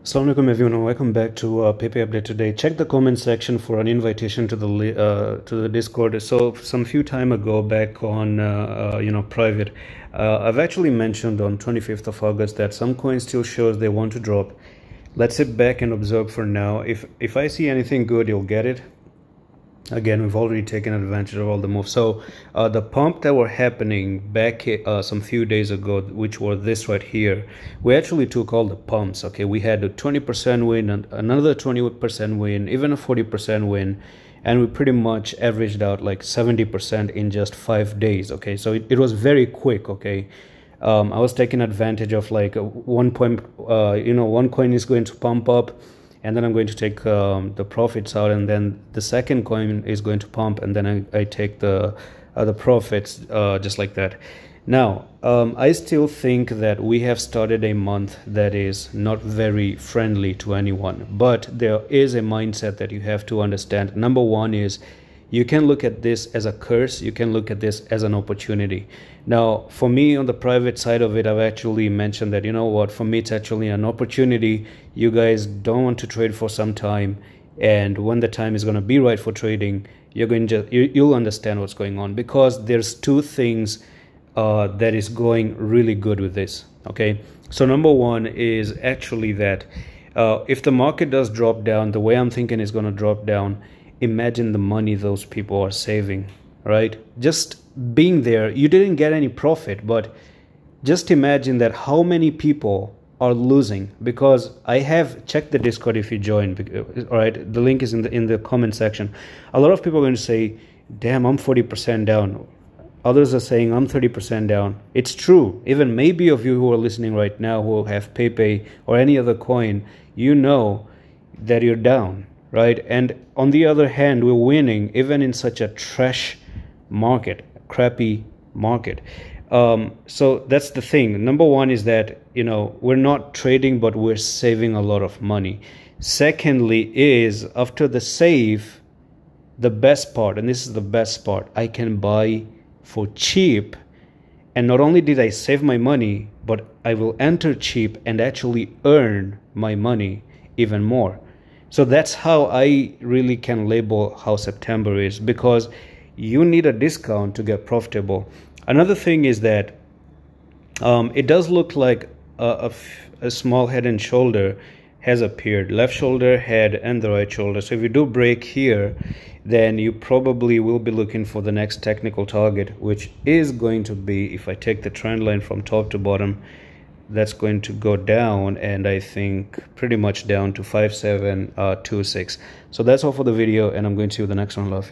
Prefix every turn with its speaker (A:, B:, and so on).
A: Assalamu alaikum everyone, welcome back to PEPE update today. Check the comment section for an invitation to the Discord. So some few time ago back on private, I've actually mentioned on 25th of August that some coins still shows they want to drop. Let's sit back and observe for now. If I see anything good, you'll get it. Again, we've already taken advantage of all the moves. So the pump that were happening back some few days ago, which were this right here, we actually took all the pumps. Okay, we had a 20% win and another 20% win, even a 40% win, and we pretty much averaged out like 70% in just 5 days. Okay, so it was very quick. Okay, I was taking advantage of like one coin is going to pump up, and then I'm going to take the profits out, and then the second coin is going to pump, and then I take the profits just like that. Now, I still think that we have started a month that is not very friendly to anyone, but there is a mindset that you have to understand. Number one is you can look at this as a curse, you can look at this as an opportunity. Now, for me, on the private side of it, I've actually mentioned that, you know what, for me, it's actually an opportunity. You guys don't want to trade for some time, and when the time is going to be right for trading, you'll understand what's going on, because there's two things that is going really good with this. Okay, so number one is actually that if the market does drop down the way I'm thinking it's going to drop down, imagine the money those people are saving, right? Just being there, you didn't get any profit, but just imagine that how many people are losing. Because I have checked the Discord if you join, all right, the link is in the comment section. A lot of people are going to say, damn, I'm 40% down. Others are saying I'm 30% down. It's true. Even maybe of you who are listening right now who have PEPE or any other coin, you know that you're down, right? And on the other hand, we're winning even in such a trash market, crappy market. So that's the thing. Number one is that, you know, we're not trading, but we're saving a lot of money. Secondly is, after the save, the best part, and this is the best part, I can buy for cheap. And not only did I save my money, but I will enter cheap and actually earn my money even more. So that's how I really can label how September is, because you need a discount to get profitable. Another thing is that it does look like a small head and shoulder has appeared, left shoulder, head, and the right shoulder. So if you do break here, then you probably will be looking for the next technical target, which is going to be, if I take the trend line from top to bottom, that's going to go down, and I think pretty much down to 5726. So that's all for the video, and I'm going to see you in the next one. Love.